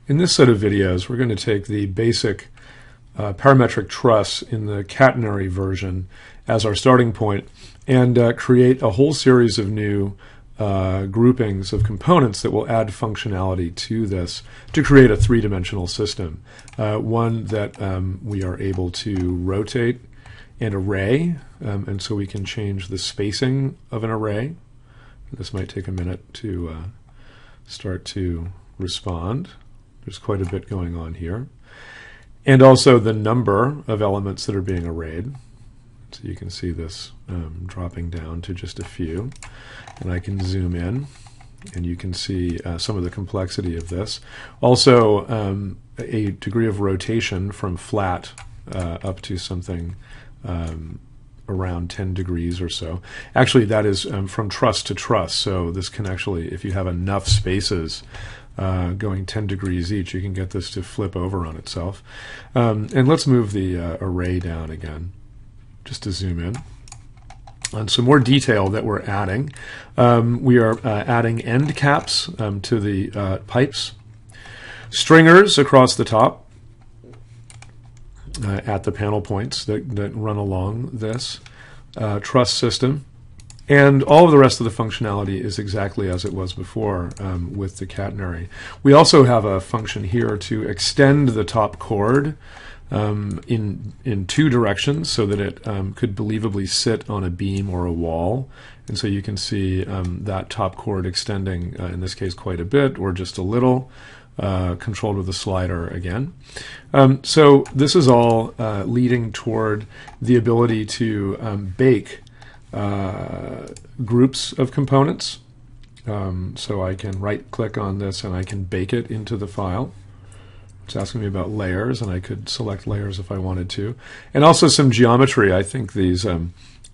In this set of videos, we're going to take the basic parametric truss in the catenary version as our starting point and create a whole series of new groupings of components that will add functionality to this to create a three-dimensional system. One that we are able to rotate and array, and so we can change the spacing of an array. This might take a minute to start to respond. There's quite a bit going on here. And also the number of elements that are being arrayed. So you can see this dropping down to just a few. And I can zoom in, and you can see some of the complexity of this. Also, a degree of rotation from flat up to something around 10 degrees or so. Actually, that is from truss to truss. So this can actually, if you have enough spaces going 10 degrees each, you can get this to flip over on itself. And let's move the array down again, just to zoom in. On some more detail that we're adding, we are adding end caps to the pipes, stringers across the top at the panel points that run along this truss system. And all of the rest of the functionality is exactly as it was before with the catenary. We also have a function here to extend the top chord in two directions so that it could believably sit on a beam or a wall. And so you can see that top chord extending, in this case, quite a bit or just a little, controlled with a slider again. So this is all leading toward the ability to bake groups of components. So I can right-click on this and I can bake it into the file. It's asking me about layers, and I could select layers if I wanted to. And also some geometry. I think these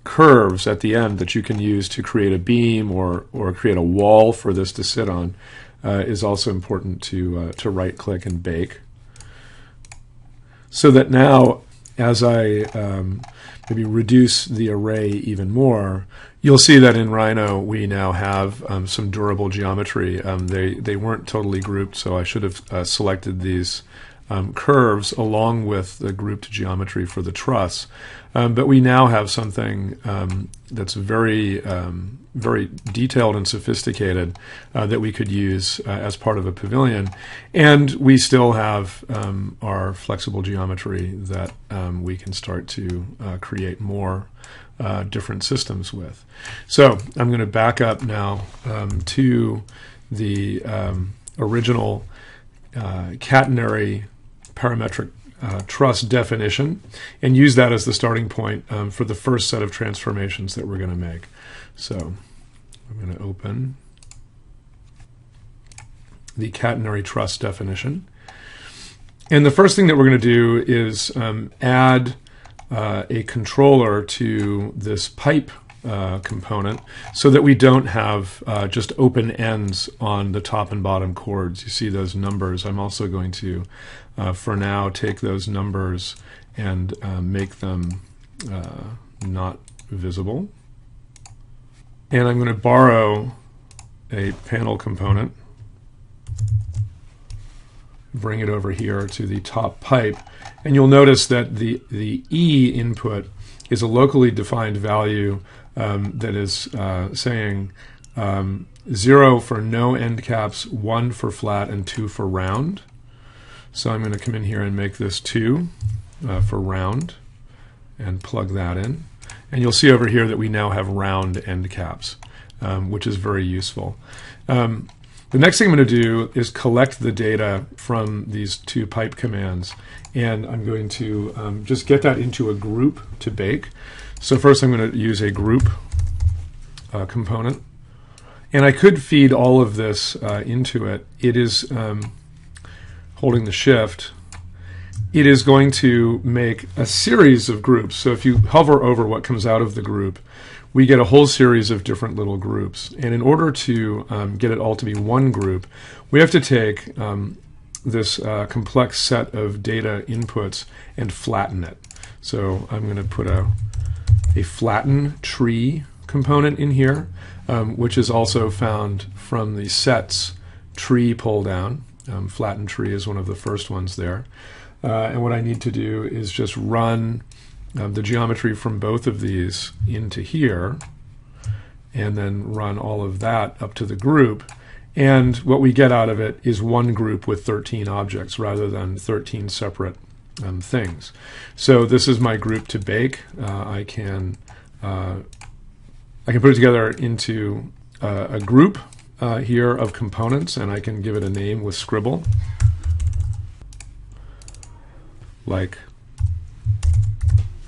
curves at the end that you can use to create a beam or create a wall for this to sit on is also important to right-click and bake. So that now, as I maybe reduce the array even more, you'll see that in Rhino we now have some durable geometry. They weren't totally grouped, so I should have selected these curves along with the grouped geometry for the truss. But we now have something that's very detailed and sophisticated that we could use as part of a pavilion. And we still have our flexible geometry that we can start to create more different systems with. So I'm going to back up now to the original catenary parametric truss definition and use that as the starting point for the first set of transformations that we're going to make. So I'm going to open the catenary truss definition. And the first thing that we're going to do is add a controller to this pipe component so that we don't have just open ends on the top and bottom chords. You see those numbers. I'm also going to, for now, take those numbers and make them not visible. And I'm going to borrow a panel component, bring it over here to the top pipe, and you'll notice that the E input is a locally defined value that is saying 0 for no end caps, 1 for flat, and 2 for round. So I'm going to come in here and make this 2 for round and plug that in. And you'll see over here that we now have round end caps, which is very useful. The next thing I'm going to do is collect the data from these two pipe commands, and I'm going to just get that into a group to bake. So first I'm going to use a group component, and I could feed all of this into it. It is holding the shift. It is going to make a series of groups. So if you hover over what comes out of the group, we get a whole series of different little groups. And in order to get it all to be one group, we have to take this complex set of data inputs and flatten it. So I'm going to put a flatten tree component in here, which is also found from the sets tree pull down. Flattened tree is one of the first ones there. And what I need to do is just run the geometry from both of these into here, and then run all of that up to the group. And what we get out of it is one group with 13 objects rather than 13 separate things. So this is my group to bake. I can put it together into a group here of components, and I can give it a name with Scribble, like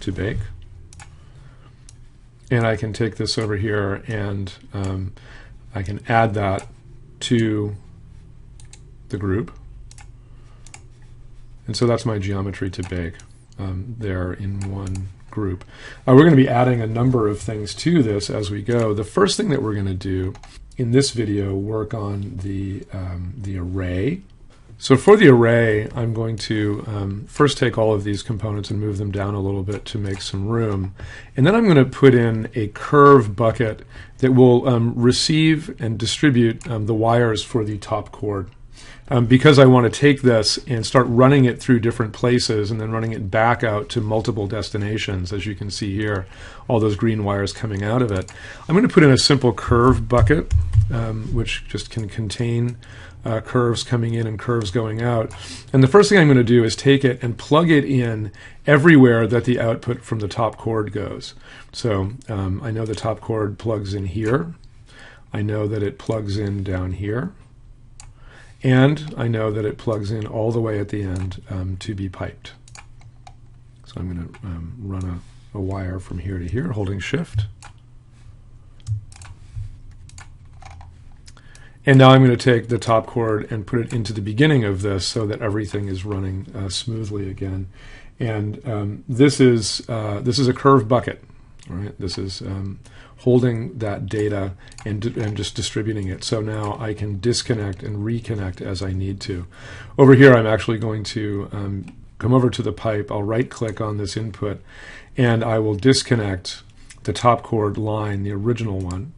to bake. And I can take this over here and I can add that to the group. And so that's my geometry to bake there in one group. We're going to be adding a number of things to this as we go. The first thing that we're going to do in this video, work on the array. So for the array, I'm going to first take all of these components and move them down a little bit to make some room. And then I'm going to put in a curve bucket that will receive and distribute the wires for the top chord. Because I want to take this and start running it through different places and then running it back out to multiple destinations, as you can see here, all those green wires coming out of it. I'm going to put in a simple curve bucket, which just can contain curves coming in and curves going out. And the first thing I'm going to do is take it and plug it in everywhere that the output from the top chord goes. So I know the top chord plugs in here. I know that it plugs in down here. And I know that it plugs in all the way at the end to be piped. So I'm going to run a wire from here to here, holding Shift. And now I'm going to take the top chord and put it into the beginning of this so that everything is running smoothly again. And this is a curve bucket. All right, this is holding that data and just distributing it. So now I can disconnect and reconnect as I need to. Over here, I'm actually going to come over to the pipe. I'll right-click on this input, and I will disconnect the top chord line, the original one,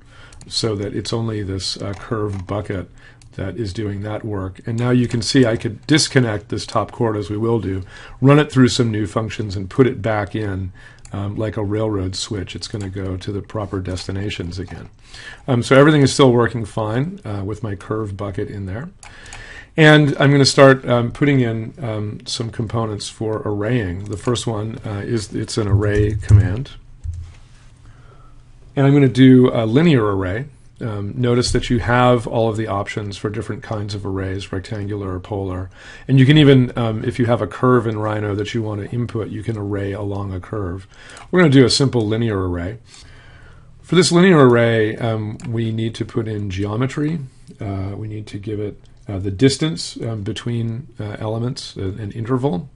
so that it's only this curve bucket that is doing that work. And now you can see I could disconnect this top chord, as we will do, run it through some new functions, and put it back in like a railroad switch. It's going to go to the proper destinations again. So everything is still working fine with my curve bucket in there. And I'm going to start putting in some components for arraying. The first one it's an array command. And I'm going to do a linear array. Notice that you have all of the options for different kinds of arrays, rectangular or polar. And you can even, if you have a curve in Rhino that you want to input, you can array along a curve. We're going to do a simple linear array. For this linear array, we need to put in geometry. We need to give it the distance between elements, an interval.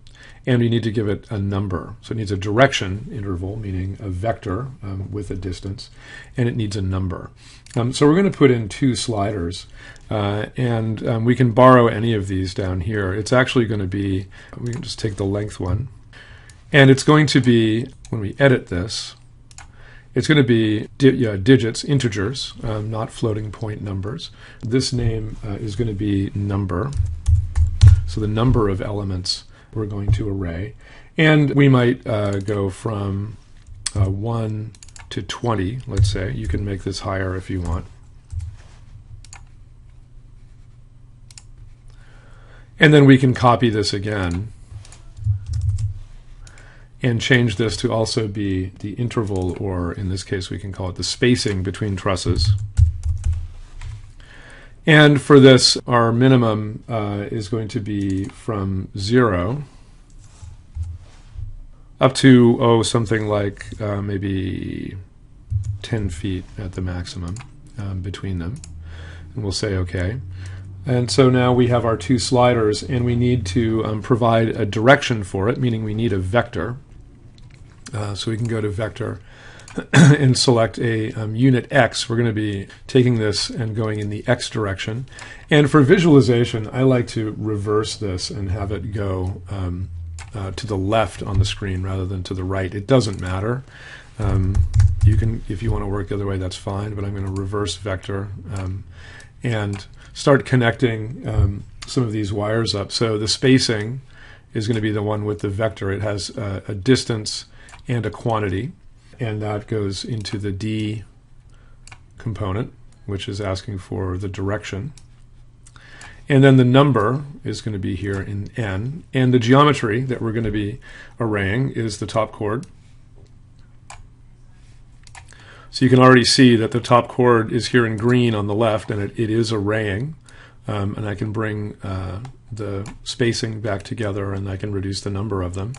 And we need to give it a number. So it needs a direction interval, meaning a vector with a distance, and it needs a number. So we're going to put in two sliders, and we can borrow any of these down here. It's actually going to be, we can just take the length one, and it's going to be, when we edit this, it's going to be digits, integers, not floating point numbers. This name is going to be number, so the number of elements we're going to array. And we might go from 1 to 20, let's say. You can make this higher if you want. And then we can copy this again and change this to also be the interval, or in this case we can call it the spacing between trusses. And for this, our minimum is going to be from 0 up to, something like maybe 10 feet at the maximum between them. And we'll say OK. And so now we have our two sliders, and we need to provide a direction for it, meaning we need a vector. So we can go to Vector and select a unit X. We're going to be taking this and going in the X direction. And for visualization, I like to reverse this and have it go to the left on the screen rather than to the right. It doesn't matter. You can, if you want to work the other way, that's fine, but I'm going to reverse vector and start connecting some of these wires up. So the spacing is going to be the one with the vector. It has a distance and a quantity, and that goes into the D component, which is asking for the direction. And then the number is going to be here in N, and the geometry that we're going to be arraying is the top chord. So you can already see that the top chord is here in green on the left, and it is arraying. And I can bring the spacing back together, and I can reduce the number of them.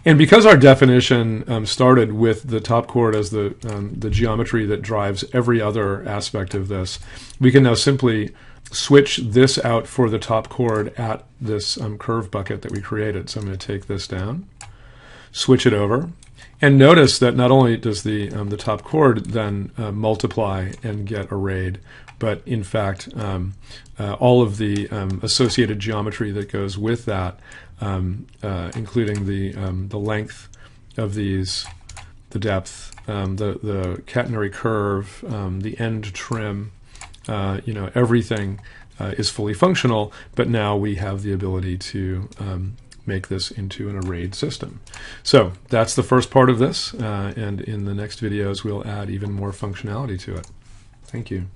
And because our definition started with the top chord as the geometry that drives every other aspect of this, we can now simply switch this out for the top chord at this curve bucket that we created. So I'm going to take this down, switch it over, and notice that not only does the top chord then multiply and get arrayed, but in fact all of the associated geometry that goes with that, including the length of these, the depth, the catenary curve, the end trim, everything is fully functional, but now we have the ability to make this into an arrayed system. So that's the first part of this, and in the next videos we'll add even more functionality to it. Thank you.